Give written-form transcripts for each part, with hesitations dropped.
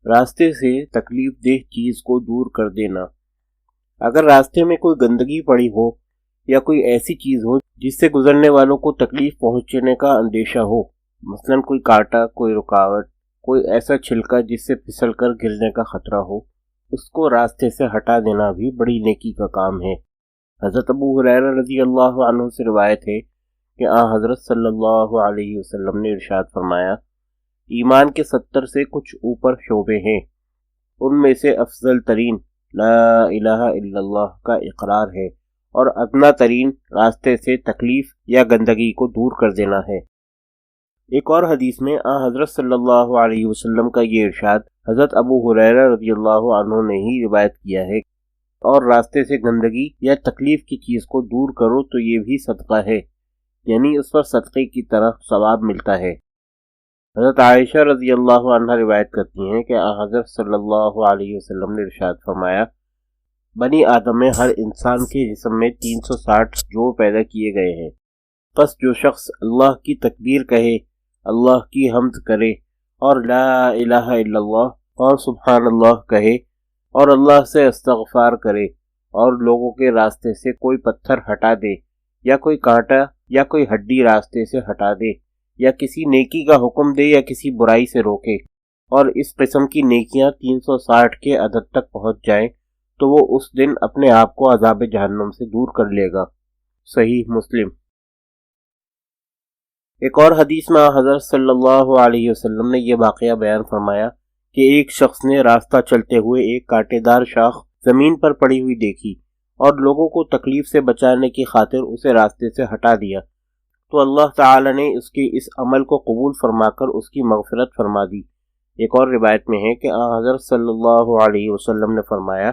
راستے سے تکلیف دہ چیز کو دور کر دینا۔ اگر راستے میں کوئی گندگی پڑی ہو یا کوئی ایسی چیز ہو جس سے گزرنے والوں کو تکلیف پہنچنے کا اندیشہ ہو، مثلا کوئی کانٹا، کوئی رکاوٹ، کوئی ایسا چھلکا جس سے پھسل کر گرنے کا خطرہ ہو، اس کو راستے سے ہٹا دینا بھی بڑی نیکی کا کام ہے۔ حضرت ابو ہریرہ رضی اللہ عنہ سے روایت ہے کہ حضرت صلی اللہ علیہ وسلم نے ارشاد فرمایا، ایمان کے 70 سے کچھ اوپر شعبے ہیں، ان میں سے افضل ترین لا الہ الا اللہ کا اقرار ہے، اور ادنا ترین راستے سے تکلیف یا گندگی کو دور کر دینا ہے۔ ایک اور حدیث میں حضرت صلی اللہ علیہ وسلم کا یہ ارشاد حضرت ابو ہریرہ رضی اللہ عنہ نے ہی روایت کیا ہے، اور راستے سے گندگی یا تکلیف کی چیز کو دور کرو تو یہ بھی صدقہ ہے، یعنی اس پر صدقے کی طرح ثواب ملتا ہے۔ حضرت عائشہ رضی اللہ عنہ روایت کرتی ہیں کہ حضرت صلی اللہ علیہ وسلم نے ارشاد فرمایا، بنی آدم میں ہر انسان کے جسم میں 360 جوڑ پیدا کیے گئے ہیں، پس جو شخص اللہ کی تکبیر کہے، اللہ کی حمد کرے اور لا الہ الا اللہ اور سبحان اللہ کہے اور اللہ سے استغفار کرے اور لوگوں کے راستے سے کوئی پتھر ہٹا دے یا کوئی کانٹا یا کوئی ہڈی راستے سے ہٹا دے یا کسی نیکی کا حکم دے یا کسی برائی سے روکے، اور اس قسم کی نیکیاں 360 کے عدد تک پہنچ جائیں تو وہ اس دن اپنے آپ کو عذاب جہنم سے دور کر لے گا۔ صحیح مسلم۔ ایک اور حدیث میں حضرت صلی اللہ علیہ وسلم نے یہ واقعہ بیان فرمایا کہ ایک شخص نے راستہ چلتے ہوئے ایک کانٹے دار شاخ زمین پر پڑی ہوئی دیکھی اور لوگوں کو تکلیف سے بچانے کی خاطر اسے راستے سے ہٹا دیا، تو اللہ تعالی نے اس کے اس عمل کو قبول فرما کر اس کی مغفرت فرما دی۔ ایک اور روایت میں ہے کہ حضرت صلی اللہ علیہ وسلم نے فرمایا،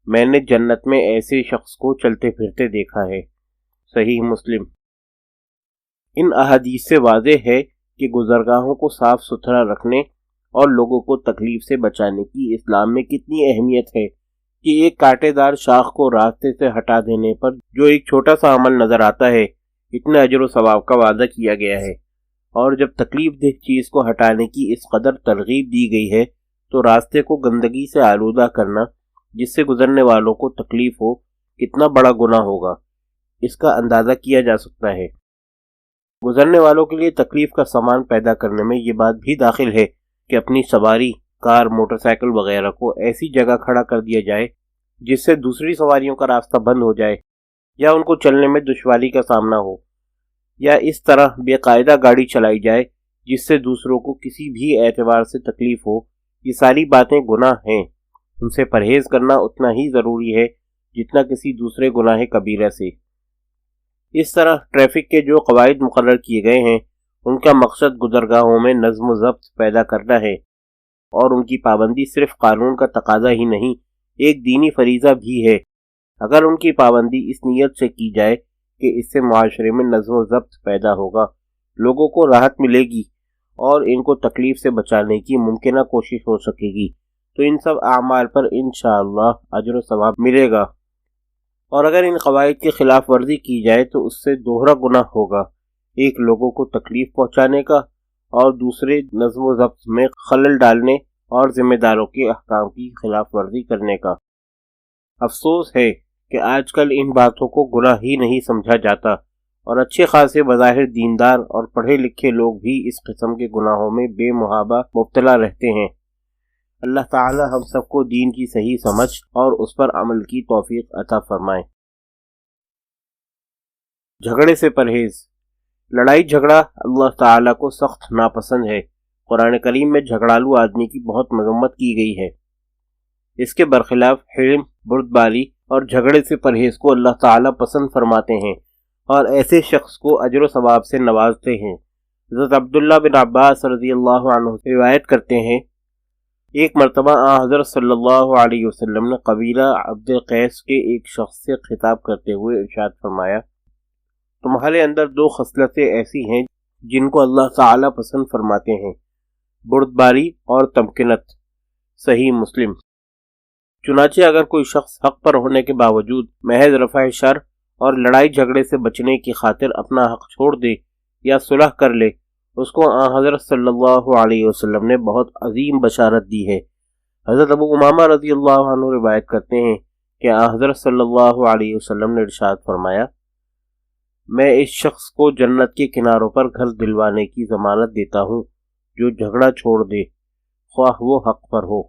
میں نے جنت میں ایسے شخص کو چلتے پھرتے دیکھا ہے۔ صحیح مسلم۔ ان احادیث سے واضح ہے کہ گزرگاہوں کو صاف ستھرا رکھنے اور لوگوں کو تکلیف سے بچانے کی اسلام میں کتنی اہمیت ہے کہ ایک کانٹے دار شاخ کو راستے سے ہٹا دینے پر جو ایک چھوٹا سا عمل نظر آتا ہے، اتنے اجر و ثواب کا وعدہ کیا گیا ہے، اور جب تکلیف دہ چیز کو ہٹانے کی اس قدر ترغیب دی گئی ہے تو راستے کو گندگی سے آلودہ کرنا جس سے گزرنے والوں کو تکلیف ہو کتنا بڑا گناہ ہوگا، اس کا اندازہ کیا جا سکتا ہے۔ گزرنے والوں کے لیے تکلیف کا سامان پیدا کرنے میں یہ بات بھی داخل ہے کہ اپنی سواری، کار، موٹر سائیکل وغیرہ کو ایسی جگہ کھڑا کر دیا جائے جس سے دوسری سواریوں کا راستہ بند ہو جائے یا ان کو چلنے میں دشواری کا سامنا ہو، یا اس طرح بے قاعدہ گاڑی چلائی جائے جس سے دوسروں کو کسی بھی اعتبار سے تکلیف ہو۔ یہ ساری باتیں گناہ ہیں، ان سے پرہیز کرنا اتنا ہی ضروری ہے جتنا کسی دوسرے گناہ کبیرہ سے۔ اس طرح ٹریفک کے جو قواعد مقرر کیے گئے ہیں ان کا مقصد گزرگاہوں میں نظم و ضبط پیدا کرنا ہے، اور ان کی پابندی صرف قانون کا تقاضا ہی نہیں، ایک دینی فریضہ بھی ہے۔ اگر ان کی پابندی اس نیت سے کی جائے کہ اس سے معاشرے میں نظم و ضبط پیدا ہوگا، لوگوں کو راحت ملے گی اور ان کو تکلیف سے بچانے کی ممکنہ کوشش ہو سکے گی، تو ان سب اعمال پر انشاءاللہ اجر و ثواب ملے گا۔ اور اگر ان قواعد کی خلاف ورزی کی جائے تو اس سے دوہرا گناہ ہوگا، ایک لوگوں کو تکلیف پہنچانے کا اور دوسرے نظم و ضبط میں خلل ڈالنے اور ذمہ داروں کے احکام کی خلاف ورزی کرنے کا۔ افسوس ہے کہ آج کل ان باتوں کو گناہ ہی نہیں سمجھا جاتا، اور اچھے خاصے بظاہر دیندار اور پڑھے لکھے لوگ بھی اس قسم کے گناہوں میں بے محابہ مبتلا رہتے ہیں۔ اللہ تعالی ہم سب کو دین کی صحیح سمجھ اور اس پر عمل کی توفیق عطا فرمائے۔ جھگڑے سے پرہیز۔ لڑائی جھگڑا اللہ تعالی کو سخت ناپسند ہے۔ قرآن کریم میں جھگڑالو آدمی کی بہت مذمت کی گئی ہے۔ اس کے برخلاف حلم، بردباری اور جھگڑے سے پرہیز کو اللہ تعالی پسند فرماتے ہیں اور ایسے شخص کو اجر و ثواب سے نوازتے ہیں۔ حضرت عبداللہ بن عباس رضی اللہ عنہ روایت کرتے ہیں، ایک مرتبہ حضرت صلی اللہ علیہ وسلم نے قبیلہ عبد قیس کے ایک شخص سے خطاب کرتے ہوئے ارشاد فرمایا، تمہارے اندر 2 خصلتیں ایسی ہیں جن کو اللہ تعالی پسند فرماتے ہیں، بردباری اور تمکنت۔ صحیح مسلم۔ چنانچہ اگر کوئی شخص حق پر ہونے کے باوجود محض رفع شر اور لڑائی جھگڑے سے بچنے کی خاطر اپنا حق چھوڑ دے یا صلح کر لے اس کو حضرت صلی اللہ علیہ وسلم نے بہت عظیم بشارت دی ہے۔ حضرت ابو امامہ رضی اللہ عنہ روایت کرتے ہیں کہ حضرت صلی اللہ علیہ وسلم نے ارشاد فرمایا، میں اس شخص کو جنت کے کناروں پر گھر دلوانے کی ضمانت دیتا ہوں جو جھگڑا چھوڑ دے، خواہ وہ حق پر ہو۔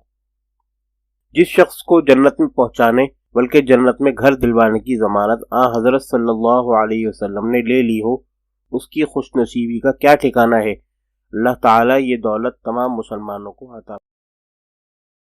جس شخص کو جنت میں پہنچانے بلکہ جنت میں گھر دلوانے کی ضمانت حضرت صلی اللہ علیہ وسلم نے لے لی ہو، اس کی خوش نصیبی کا کیا ٹھکانہ ہے۔ اللہ تعالیٰ یہ دولت تمام مسلمانوں کو عطا